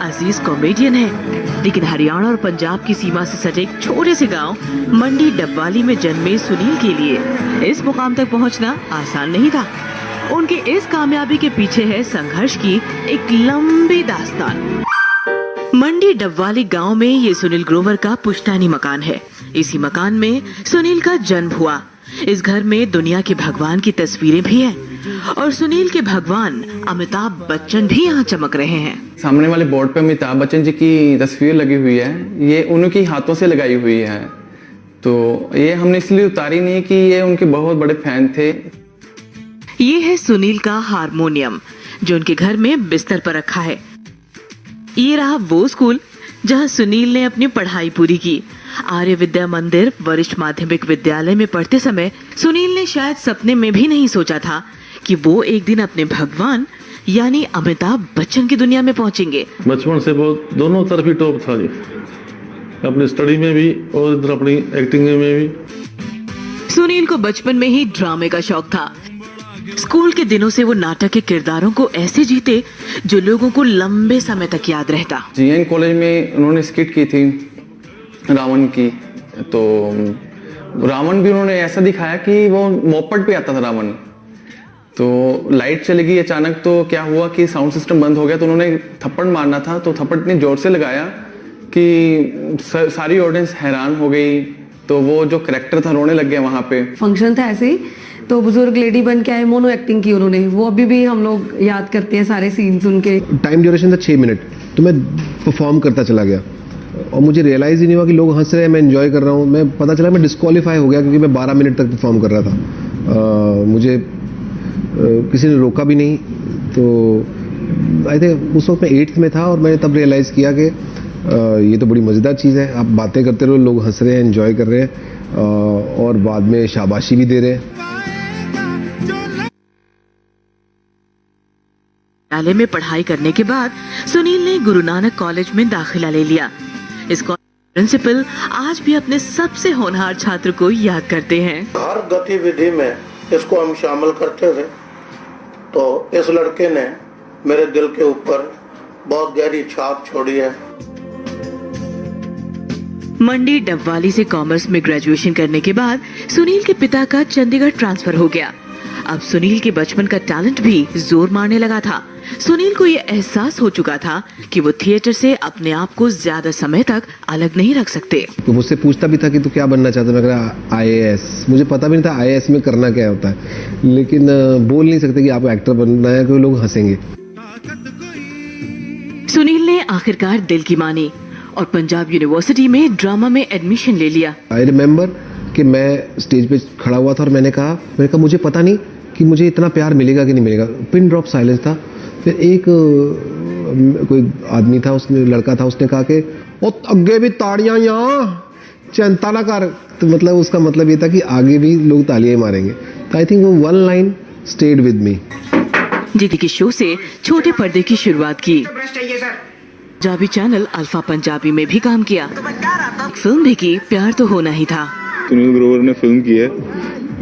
अजीज comedian है, लेकिन हरियाणा और पंजाब की सीमा से सटे एक छोटे से गांव मंडी डबवाली में जन्मे सुनील के लिए इस मुकाम तक पहुंचना आसान नहीं था। उनके इस कामयाबी के पीछे है संघर्ष की एक लंबी दास्तान। मंडी डबवाली गांव में ये सुनील ग्रोवर का पुश्तैनी मकान है। इसी मकान में सुनील का जन्म हुआ। इस घर में दुनिया के भगवान की तस्वीरें भी हैं और सुनील के भगवान अमिताभ बच्चन भी यहाँ चमक रहे हैं। सामने वाले बोर्ड पे अमिताभ बच्चन जी की तस्वीर लगी हुई है। ये उनके हाथों से लगाई हुई है, तो ये हमने इसलिए उतारी नहीं कि ये उनके बहुत बड़े फैन थे। ये है सुनील का हारमोनियम जो उनके घर में बिस्तर पर रखा है। ये रहा वो स्कूल जहाँ सुनील ने अपनी पढ़ाई पूरी की। आर्य विद्या मंदिर वरिष्ठ माध्यमिक विद्यालय में पढ़ते समय सुनील ने शायद सपने में भी नहीं सोचा था कि वो एक दिन अपने भगवान यानी अमिताभ बच्चन की दुनिया में पहुंचेंगे। बचपन से बहुत दोनों तरफ ही टॉप था जी, अपनी स्टडी में भी और इधर अपनी एक्टिंग में भी। सुनील को बचपन में ही ड्रामे का शौक था। स्कूल के दिनों से वो नाटक के किरदारों को ऐसे जीते जो लोगों को लंबे समय तक याद रहता। जीएन कॉलेज में उन्होंने स्किट की थी रावण की, तो रावण भी उन्होंने ऐसा दिखाया कि वो मोपेड पे आता था रावण। तो लाइट चली गई अचानक, तो क्या हुआ कि साउंड सिस्टम बंद हो गया, तो उन्होंने थप्पड़ मारना था, तो थप्पड़ इतनी जोर से लगाया कि सारी ऑडियंस हैरान हो गई। तो वो जो कैरेक्टर था रोने लग गया वहाँ पे। फंक्शन था ऐसे ही, तो बुजुर्ग लेडी बन के आए, मोनो एक्टिंग की उन्होंने। वो अभी भी हम लोग याद करते हैं सारे सीन्स उनके। टाइम ड्यूरेशन था 6 मिनट, तो मैं परफॉर्म करता चला गया और मुझे रियलाइज ही नहीं हुआ कि लोग हंस रहे हैं, मैं एंजॉय कर रहा हूँ। मैं पता चला मैं डिस्क्वालीफाई हो गया क्योंकि मैं 12 मिनट तक परफॉर्म कर रहा था। मुझे किसी ने रोका भी नहीं। तो आई थिंक उस वक्त मैं 8th में था और मैंने तब रियलाइज किया कि ये तो बड़ी मज़ेदार चीज़ है। आप बातें करते रहो, लोग हंस रहे हैं, एंजॉय कर रहे हैं और बाद में शाबाशी भी दे रहे हैं। विद्यालय में पढ़ाई करने के बाद सुनील ने गुरु नानक कॉलेज में दाखिला ले लिया। इस कॉलेज के प्रिंसिपल आज भी अपने सबसे होनहार छात्र को याद करते हैं। हर गतिविधि में इसको हम शामिल करते थे, तो इस लड़के ने मेरे दिल के ऊपर बहुत गहरी छाप छोड़ी है। मंडी डबवाली से कॉमर्स में ग्रेजुएशन करने के बाद सुनील के पिता का चंडीगढ़ ट्रांसफर हो गया। अब सुनील के बचपन का टैलेंट भी जोर मारने लगा था। सुनील को ये एहसास हो चुका था कि वो थिएटर से अपने आप को ज्यादा समय तक अलग नहीं रख सकते। तो मुझसे पूछता भी था कि तू क्या बनना चाहता है। मैं कह रहा IAS। मुझे पता भी नहीं था IAS में करना क्या होता है, लेकिन बोल नहीं सकते कि आपको एक्टर बनना है, क्योंकि लोग हंसेंगे। सुनील ने आखिरकार दिल की मानी और पंजाब यूनिवर्सिटी में ड्रामा में एडमिशन ले लिया। आई रिमेम्बर कि मैं स्टेज पे खड़ा हुआ था और मैंने कहा मुझे पता नहीं कि मुझे इतना प्यार मिलेगा कि नहीं मिलेगा। पिन ड्रॉप साइलेंस था। फिर एक कोई आदमी था, उसने लड़का था, उसने कहा कि ओ आगे भी ताड़ियां यहाँ, चिंता ना कर। तो मतलब उसका मतलब ये था कि आगे भी लोग तालियां मारेंगे। तो आई थिंक वो one line stayed with me. दीदी के शो से छोटे पर्दे की शुरुआत की। पंजाबी चैनल अल्फा पंजाबी में भी काम किया। फिल्म भी की, प्यार तो होना ही था। सुनील ग्रोवर ने फिल्म की है,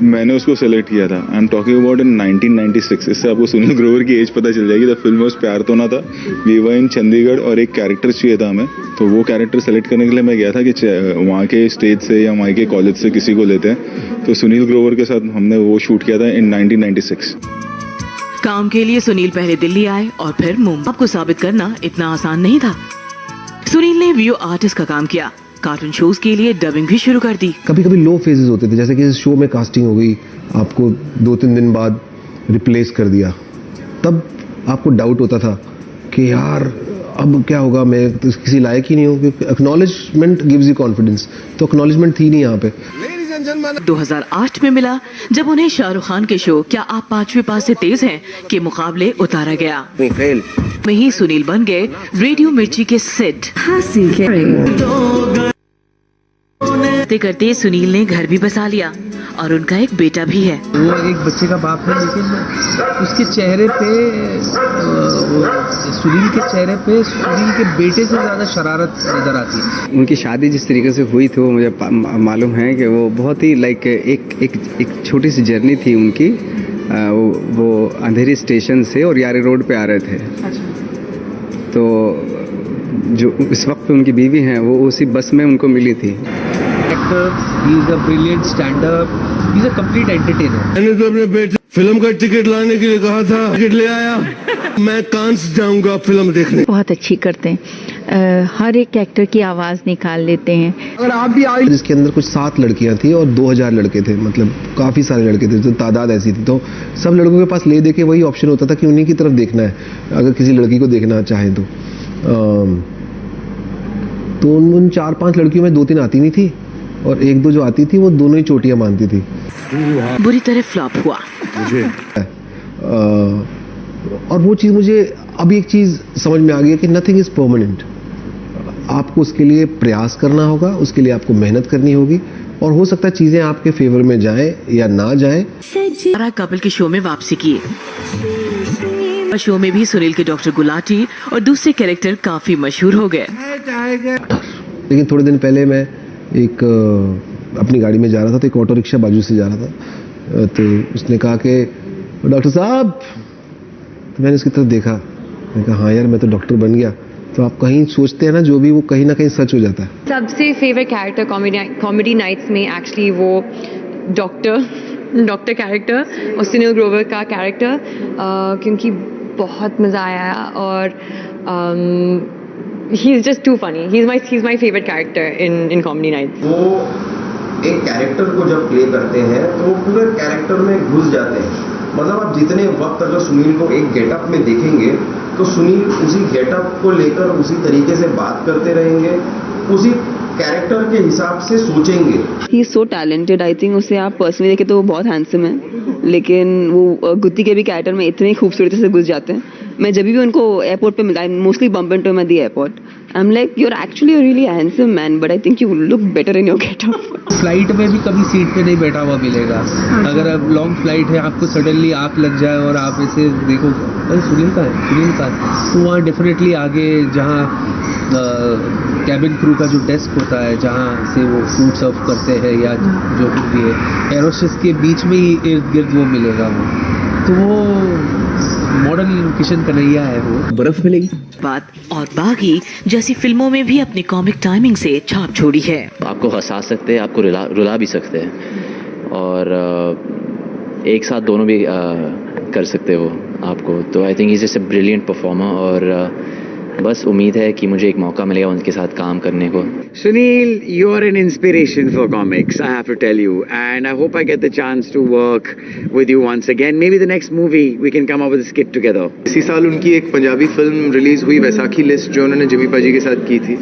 मैंने उसको सेलेक्ट किया था। I am talking about in 1996। इससे आपको सुनील ग्रोवर की एज पता चल जाएगी। द फिल्म में प्यार तो ना था, वी वर इन चंडीगढ़ और एक कैरेक्टर चाहिए था हमें। तो वो कैरेक्टर सेलेक्ट करने के लिए मैं गया था कि वहाँ के स्टेज से या वहाँ के कॉलेज से किसी को लेते हैं। तो सुनील ग्रोवर के साथ हमने वो शूट किया था इन 1996। काम के लिए सुनील पहले दिल्ली आए और फिर मुंबई। आपको साबित करना इतना आसान नहीं था। सुनील ने वीडियो आर्टिस्ट का काम किया। कार्टून शोज के लिए डबिंग भी शुरू कर दी। कभी कभी लो फेजेस होते थे, जैसे कि इस शो में कास्टिंग हो गई, आपको 2-3 दिन बाद रिप्लेस कर दिया। तब आपको डाउट होता था कि यार अब क्या होगा, मैं तो किसी लायक ही नहीं हूँ। क्योंकि एक्नॉलेजमेंट गिव्स यू कॉन्फिडेंस, तो एक्नॉलेजमेंट थी नहीं यहाँ पे। 2008 में मिला जब उन्हें शाहरुख खान के शो क्या आप 5वें पास से तेज हैं के मुकाबले उतारा गया। में ही सुनील बन गए रेडियो मिर्ची के सेट। करते करते सुनील ने घर भी बसा लिया और उनका एक बेटा भी है। वो एक बच्चे का बाप है, लेकिन उसके चेहरे पे सुनील के चेहरे पे सुनील के बेटे से ज्यादा शरारत नजर आती है। उनकी शादी जिस तरीके से हुई थी वो मुझे मालूम है कि वो बहुत ही लाइक एक छोटी सी जर्नी थी उनकी। वो अंधेरी स्टेशन से और यारी रोड पे आ रहे थे। तो जो इस वक्त पे उनकी बीवी हैं वो उसी बस में उनको मिली थी। Actor, he is a brilliant stand up, he is a complete entertainer. मैंने तो अपने बेटे फिल्म का टिकट लाने के लिए कहा था, टिकट ले आया। मैं कांस जाऊंगा फिल्म देखने। बहुत अच्छी करते हैं, हर एक एक्टर की आवाज निकाल लेते हैं। अगर आप भी आए, जिसके अंदर कुछ 7 लड़कियां थी और 2000 लड़के थे, मतलब काफी सारे लड़के थे, तो तादाद ऐसी थी, तो सब लड़कों के पास ले दे के वही ऑप्शन होता था कि उन्हीं की तरफ देखना है अगर किसी लड़की को देखना चाहे तो उन 4-5 लड़कियों में 2-3 आती नहीं थी और 1-2 जो आती थी वो दोनों ही चोटियां मानती थी। बुरी तरह फ्लॉप हुआ मुझे और वो चीज़ मुझे अभी एक चीज़ समझ में आ गई है कि नथिंग इज परमानेंट। आपको उसके लिए प्रयास करना होगा, उसके लिए आपको मेहनत करनी होगी और हो सकता है चीज़ें आपके फेवर में जाएं या ना जाएं। कपिल के शो में वापसी की। शो में भी सुनील के डॉक्टर गुलाटी और दूसरे कैरेक्टर काफी मशहूर हो गए। लेकिन थोड़े दिन पहले मैं एक अपनी गाड़ी में जा रहा था, तो एक ऑटो रिक्शा बाजू से जा रहा था, तो उसने कहा कि डॉक्टर साहब, तो मैंने उसकी तरफ देखा, मैंने कहा हाँ यार मैं तो डॉक्टर बन गया। तो आप कहीं सोचते हैं ना जो भी, वो कहीं ना कहीं सच हो जाता है। सबसे फेवरेट कैरेक्टर कॉमेडी नाइट्स में एक्चुअली वो डॉक्टर कैरेक्टर और सुनील ग्रोवर का कैरेक्टर, क्योंकि बहुत मज़ा आया और he is just too funny. He is my favourite character in Comedy Nights. वो एक कैरेक्टर को जब प्ले करते हैं तो पूरे कैरेक्टर में घुस जाते हैं। मतलब आप जितने वक्त अगर सुनील को एक गेटअप में देखेंगे तो सुनील उसी गेटअप को लेकर उसी तरीके से बात करते रहेंगे, उसी कैरेक्टर के हिसाब से सोचेंगे। He is so talented. I think उसे आप पर्सनली देखें तो वो बहुत हैंडसम है, लेकिन वो गुत्ती के भी कैरेक्टर में इतनी खूबसूरती से घुस जाते हैं। मैं जब भी उनको एयरपोर्ट पे मिला, mostly bump into him at the airport, I am like you are actually a really handsome man, but I think you look better in your getup. Flight में भी कभी सीट पे नहीं बैठा हुआ मिलेगा। अगर अब लॉन्ग फ्लाइट है, आपको सडनली आग लग जाए और आप ऐसे देखो अरे सुनील का है, तो वहाँ डेफिनेटली आगे जहाँ कैबिन क्रू का जो डेस्क होता है, जहाँ से वो फूड सर्व करते हैं या जो कुछ भी है, एरोस्टेस के बीच में ही इर्द गिर्द वो मिलेगा। तो वो मॉडल किशन कन्हैया है, वो बर्फ मिलेगी। बात और बागी जैसी फिल्मों में भी अपनी कॉमिक टाइमिंग से छाप छोड़ी है। आपको हंसा सकते हैं, आपको रुला भी सकते हैं और एक साथ दोनों भी कर सकते हो आपको। तो I think is just a brilliant performer और बस उम्मीद है कि मुझे एक मौका मिलेगा उनके साथ काम करने को। Sunil, you're an inspiration for comics, I have to tell you, and I hope I get the chance to work with you once again. Maybe the next movie we can come up with a skit together. इसी साल उनकी एक Punjabi film release हुई, Vaisakhi list, जो उन्होंने Jimmy पाजी के साथ की थी।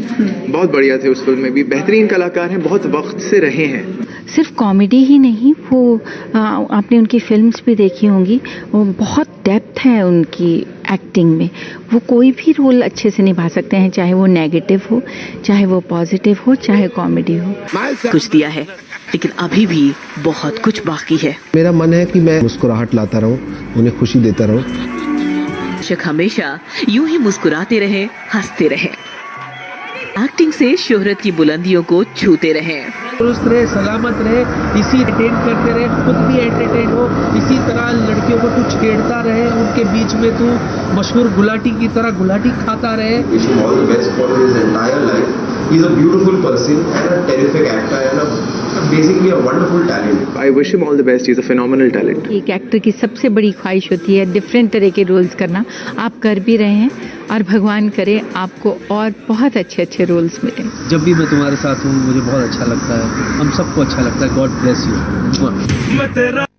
बहुत बढ़िया थे उस फिल्म में भी, बेहतरीन कलाकार हैं, बहुत वक्त से रहे हैं। सिर्फ कॉमेडी ही नहीं, वो आपने उनकी फिल्म्स भी देखी होंगी, वो बहुत डेप्थ है उनकी एक्टिंग में। वो कोई भी रोल अच्छे से निभा सकते हैं, चाहे वो नेगेटिव हो, चाहे वो पॉजिटिव हो, चाहे कॉमेडी हो। कुछ दिया है लेकिन अभी भी बहुत कुछ बाकी है। मेरा मन है कि मैं मुस्कुराहट लाता रहूं, उन्हें खुशी देता रहूं। दर्शक हमेशा यूं ही मुस्कुराते रहे, हंसते रहे, एक्टिंग से शोहरत की बुलंदियों को छूते रहे, दुरुस्त रहे, सलामत रहे, इसी एंटरटेन करते रहे, खुद भी एंटरटेन हो, इसी तरह लड़कियों को तू छेड़ता रहे, उनके बीच में तू मशहूर गुलाटी की तरह गुलाटी खाता रहे। Wish him all the best for his entire life. He's a beautiful person and a terrific actor and basically a wonderful talent. I wish him all the best. He's a phenomenal talent. एक actor की सबसे बड़ी ख्वाहिश होती है different तरह के roles करना। आप कर भी रहे हैं और भगवान करे आपको और बहुत अच्छे अच्छे रोल्स मिले। जब भी मैं तुम्हारे साथ हूँ मुझे बहुत अच्छा लगता है, हम सबको अच्छा लगता है। God bless you.